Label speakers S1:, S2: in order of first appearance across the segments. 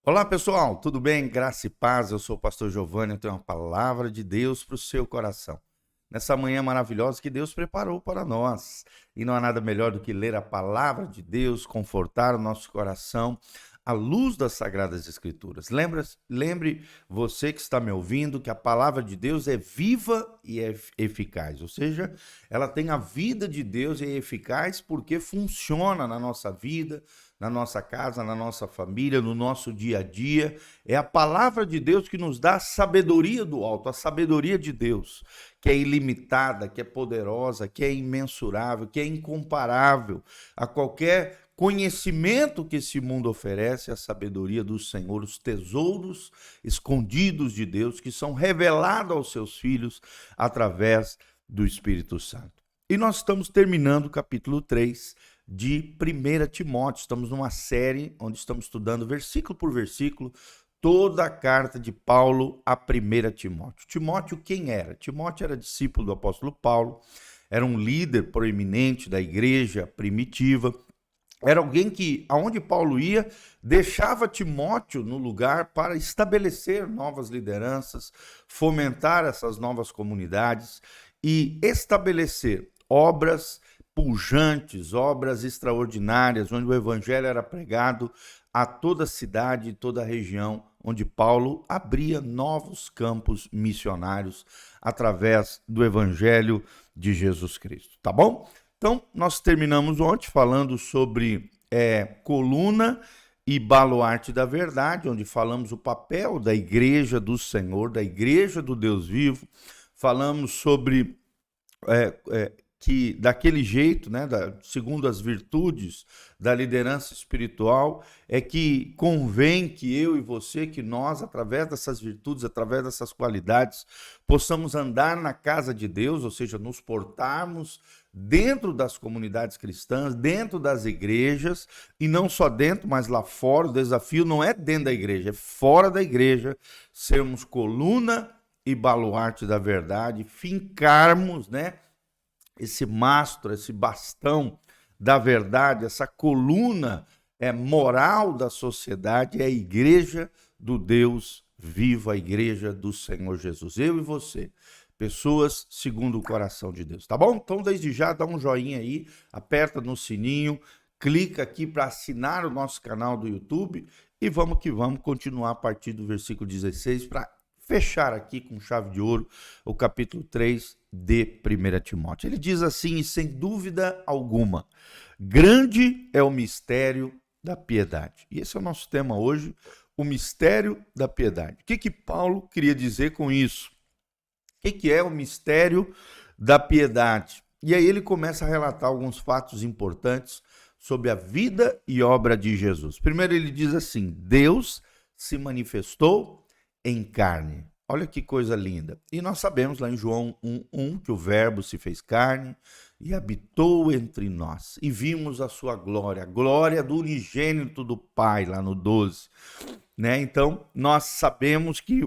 S1: Olá pessoal, tudo bem? Graça e paz, eu sou o pastor Giovanni, eu tenho uma palavra de Deus para o seu coração. Nessa manhã maravilhosa que Deus preparou para nós. E não há nada melhor do que ler a palavra de Deus, confortar o nosso coração à luz das Sagradas Escrituras. Lembre você que está me ouvindo que a palavra de Deus é viva e é eficaz, ou seja, ela tem a vida de Deus e é eficaz porque funciona na nossa vida, na nossa casa, na nossa família, no nosso dia a dia. É a palavra de Deus que nos dá a sabedoria do alto, a sabedoria de Deus, que é ilimitada, que é poderosa, que é imensurável, que é incomparável a qualquer conhecimento que esse mundo oferece, a sabedoria do Senhor, os tesouros escondidos de Deus que são revelados aos seus filhos através do Espírito Santo. E nós estamos terminando o capítulo 3 de 1 Timóteo. Estamos numa série onde estamos estudando versículo por versículo toda a carta de Paulo a 1 Timóteo. Timóteo quem era? Timóteo era discípulo do apóstolo Paulo, era um líder proeminente da igreja primitiva, era alguém que, aonde Paulo ia, deixava Timóteo no lugar para estabelecer novas lideranças, fomentar essas novas comunidades e estabelecer obras pujantes, obras extraordinárias, onde o evangelho era pregado a toda a cidade e toda a região, onde Paulo abria novos campos missionários através do evangelho de Jesus Cristo. Tá bom? Então, nós terminamos ontem falando sobre coluna e baluarte da verdade, onde falamos o papel da igreja do Senhor, da igreja do Deus vivo. Falamos sobre que daquele jeito, né, segundo as virtudes da liderança espiritual, é que convém que eu e você, que nós, através dessas virtudes, através dessas qualidades, possamos andar na casa de Deus, ou seja, nos portarmos dentro das comunidades cristãs, dentro das igrejas, e não só dentro, mas lá fora. O desafio não é dentro da igreja, é fora da igreja, sermos coluna e baluarte da verdade, fincarmos, né, esse mastro, esse bastão da verdade, essa coluna moral da sociedade, é a igreja do Deus vivo, a igreja do Senhor Jesus. Eu e você, pessoas segundo o coração de Deus, tá bom? Então, desde já, dá um joinha aí, aperta no sininho, clica aqui para assinar o nosso canal do YouTube e vamos que vamos continuar a partir do versículo 16 para fechar aqui com chave de ouro o capítulo 3 de 1 Timóteo. Ele diz assim, e sem dúvida alguma, grande é o mistério da piedade. E esse é o nosso tema hoje, o mistério da piedade. O que Paulo queria dizer com isso? O que é o mistério da piedade? E aí ele começa a relatar alguns fatos importantes sobre a vida e obra de Jesus. Primeiro ele diz assim, Deus se manifestou em carne. Olha que coisa linda. E nós sabemos lá em João 1:1 que o verbo se fez carne e habitou entre nós. E vimos a sua glória, a glória do unigênito do Pai, lá no 12. Né? Então, nós sabemos que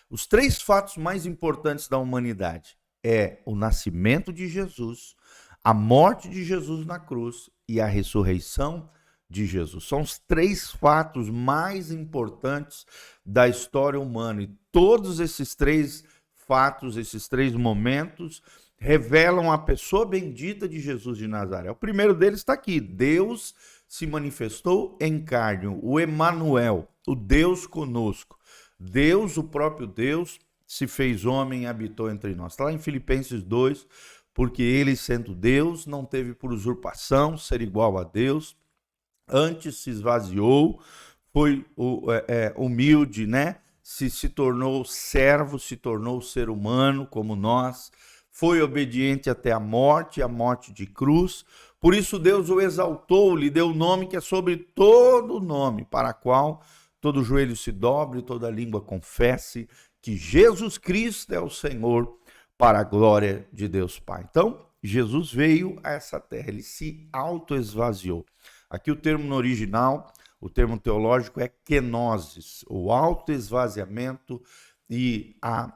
S1: os três fatos mais importantes da humanidade é o nascimento de Jesus, a morte de Jesus na cruz e a ressurreição de Jesus. São os três fatos mais importantes da história humana. E todos esses três fatos, esses três momentos, revelam a pessoa bendita de Jesus de Nazaré. O primeiro deles está aqui. Deus se manifestou em carne, o Emanuel, o Deus conosco. Deus, o próprio Deus, se fez homem e habitou entre nós. Está lá em Filipenses 2, porque ele, sendo Deus, não teve por usurpação ser igual a Deus, antes se esvaziou, foi humilde, né? Se tornou servo, se tornou ser humano como nós, foi obediente até a morte de cruz. Por isso Deus o exaltou, lhe deu o nome que é sobre todo nome, para a qual todo joelho se dobre, toda língua confesse que Jesus Cristo é o Senhor, para a glória de Deus Pai. Então, Jesus veio a essa terra, ele se autoesvaziou. Aqui o termo no original, o termo teológico é kenosis, o autoesvaziamento e a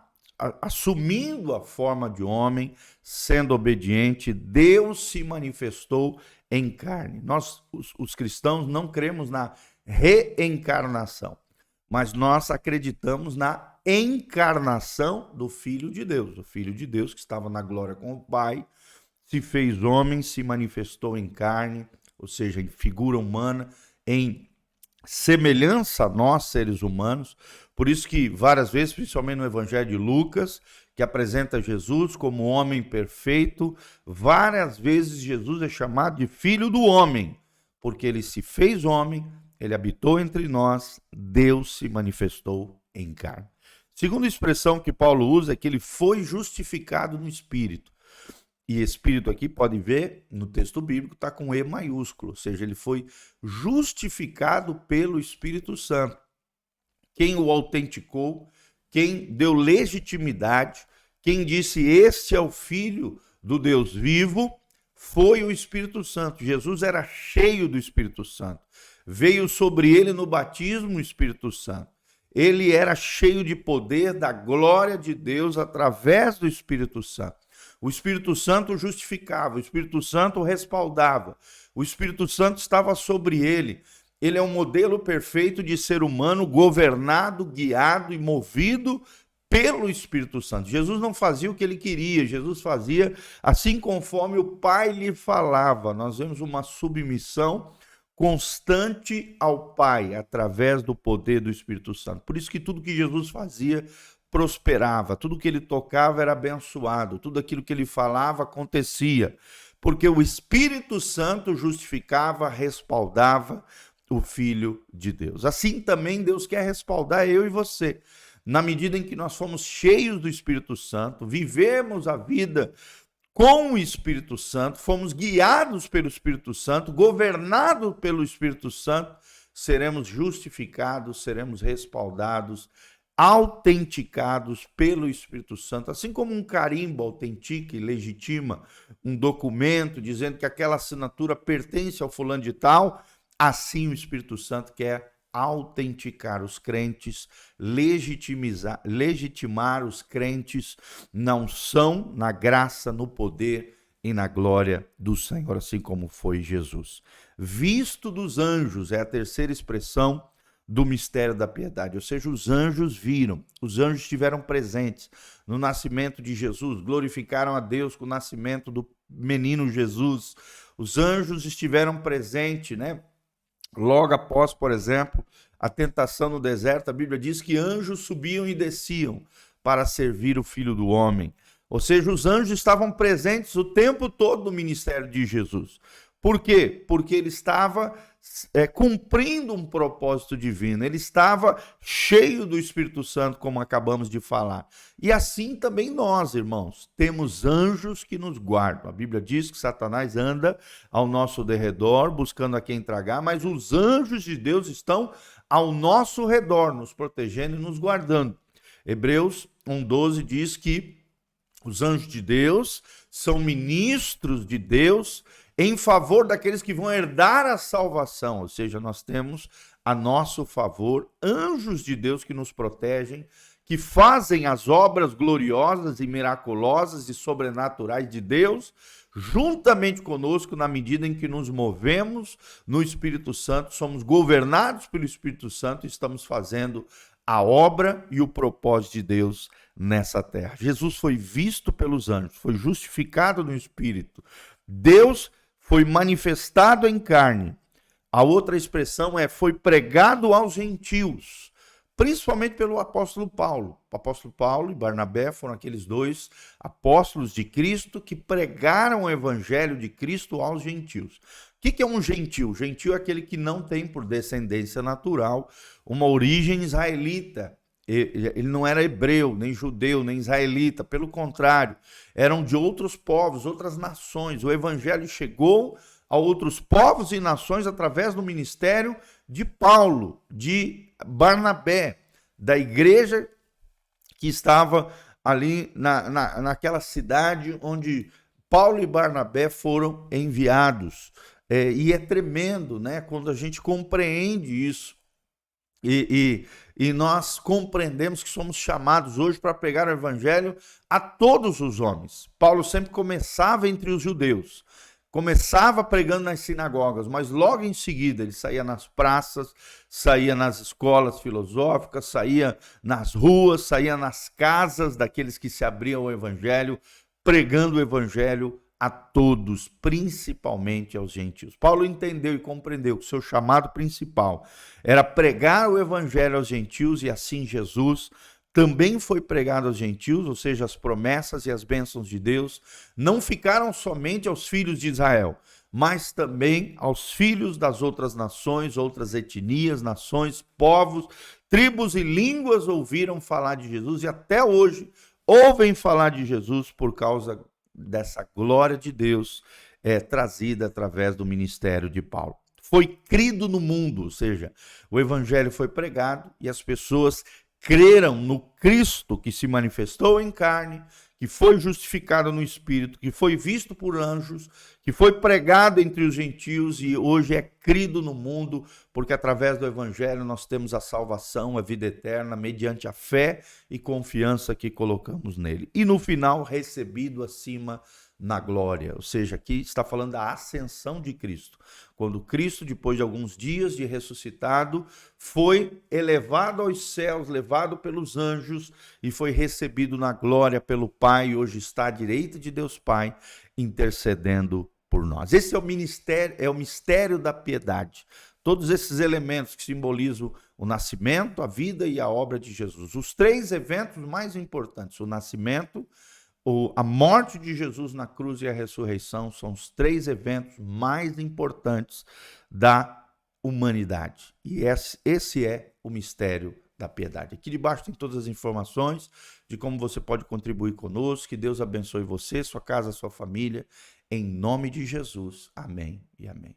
S1: assumindo a forma de homem, sendo obediente, Deus se manifestou em carne. Nós, os cristãos, não cremos na reencarnação, mas nós acreditamos na encarnação do Filho de Deus. O Filho de Deus que estava na glória com o Pai, se fez homem, se manifestou em carne, ou seja, em figura humana, em semelhança a nós, seres humanos. Por isso que várias vezes, principalmente no Evangelho de Lucas, que apresenta Jesus como homem perfeito, várias vezes Jesus é chamado de Filho do Homem, porque ele se fez homem, ele habitou entre nós, Deus se manifestou em carne. Segunda expressão que Paulo usa é que ele foi justificado no Espírito. E Espírito aqui, pode ver, no texto bíblico, está com E maiúsculo, ou seja, ele foi justificado pelo Espírito Santo. Quem o autenticou, quem deu legitimidade, quem disse este é o Filho do Deus vivo, foi o Espírito Santo. Jesus era cheio do Espírito Santo. Veio sobre ele no batismo o Espírito Santo. Ele era cheio de poder da glória de Deus através do Espírito Santo. O Espírito Santo justificava, o Espírito Santo respaldava, o Espírito Santo estava sobre ele. Ele é um modelo perfeito de ser humano governado, guiado e movido pelo Espírito Santo. Jesus não fazia o que ele queria, Jesus fazia assim conforme o Pai lhe falava. Nós vemos uma submissão constante ao Pai através do poder do Espírito Santo. Por isso que tudo que Jesus fazia prosperava, tudo que ele tocava era abençoado, tudo aquilo que ele falava acontecia, porque o Espírito Santo justificava, respaldava o Filho de Deus. Assim também Deus quer respaldar eu e você, na medida em que nós fomos cheios do Espírito Santo, vivemos a vida com o Espírito Santo, fomos guiados pelo Espírito Santo, governados pelo Espírito Santo, seremos justificados, seremos respaldados, autenticados pelo Espírito Santo, assim como um carimbo autentica e legitima um documento dizendo que aquela assinatura pertence ao fulano de tal, assim o Espírito Santo quer autenticar os crentes, legitimar os crentes na unção, na graça, no poder e na glória do Senhor, assim como foi Jesus. Visto dos anjos é a terceira expressão do mistério da piedade, ou seja, os anjos viram, os anjos estiveram presentes no nascimento de Jesus, glorificaram a Deus com o nascimento do menino Jesus, os anjos estiveram presentes, né? Logo após, por exemplo, a tentação no deserto, a Bíblia diz que anjos subiam e desciam para servir o Filho do Homem, ou seja, os anjos estavam presentes o tempo todo no ministério de Jesus. Por quê? Porque ele estava cumprindo um propósito divino, ele estava cheio do Espírito Santo, como acabamos de falar. E assim também nós, irmãos, temos anjos que nos guardam. A Bíblia diz que Satanás anda ao nosso derredor, buscando a quem tragar, mas os anjos de Deus estão ao nosso redor, nos protegendo e nos guardando. Hebreus 1:12 diz que os anjos de Deus são ministros de Deus em favor daqueles que vão herdar a salvação, ou seja, nós temos a nosso favor anjos de Deus que nos protegem, que fazem as obras gloriosas e miraculosas e sobrenaturais de Deus, juntamente conosco, na medida em que nos movemos no Espírito Santo, somos governados pelo Espírito Santo e estamos fazendo a obra e o propósito de Deus nessa terra. Jesus foi visto pelos anjos, foi justificado no Espírito. Deus foi manifestado em carne. A outra expressão foi pregado aos gentios, principalmente pelo apóstolo Paulo. O apóstolo Paulo e Barnabé foram aqueles dois apóstolos de Cristo que pregaram o evangelho de Cristo aos gentios. O que é um gentil? Gentil é aquele que não tem por descendência natural uma origem israelita. Ele não era hebreu, nem judeu, nem israelita, pelo contrário, eram de outros povos, outras nações. O evangelho chegou a outros povos e nações através do ministério de Paulo, de Barnabé, da igreja que estava ali naquela cidade onde Paulo e Barnabé foram enviados. E é tremendo, né, quando a gente compreende isso. E nós compreendemos que somos chamados hoje para pregar o evangelho a todos os homens. Paulo sempre começava entre os judeus, começava pregando nas sinagogas, mas logo em seguida ele saía nas praças, saía nas escolas filosóficas, saía nas ruas, saía nas casas daqueles que se abriam ao evangelho, pregando o evangelho a todos, principalmente aos gentios. Paulo entendeu e compreendeu que o seu chamado principal era pregar o evangelho aos gentios, e assim Jesus também foi pregado aos gentios, ou seja, as promessas e as bênçãos de Deus não ficaram somente aos filhos de Israel, mas também aos filhos das outras nações, outras etnias, nações, povos, tribos e línguas ouviram falar de Jesus, e até hoje ouvem falar de Jesus por causa dessa glória de Deus trazida através do ministério de Paulo. Foi crido no mundo, ou seja, o evangelho foi pregado e as pessoas creram no Cristo que se manifestou em carne, que foi justificado no Espírito, que foi visto por anjos, que foi pregado entre os gentios e hoje é crido no mundo, porque através do evangelho nós temos a salvação, a vida eterna, mediante a fé e confiança que colocamos nele. E no final, recebido acima na glória, ou seja, aqui está falando da ascensão de Cristo. Quando Cristo, depois de alguns dias de ressuscitado, foi elevado aos céus, levado pelos anjos e foi recebido na glória pelo Pai, e hoje está à direita de Deus Pai, intercedendo por nós. Esse é o mistério da piedade. Todos esses elementos que simbolizam o nascimento, a vida e a obra de Jesus. Os três eventos mais importantes, o nascimento, a morte de Jesus na cruz e a ressurreição, são os três eventos mais importantes da humanidade. E esse é o mistério da piedade. Aqui debaixo tem todas as informações de como você pode contribuir conosco. Que Deus abençoe você, sua casa, sua família. Em nome de Jesus. Amém e amém.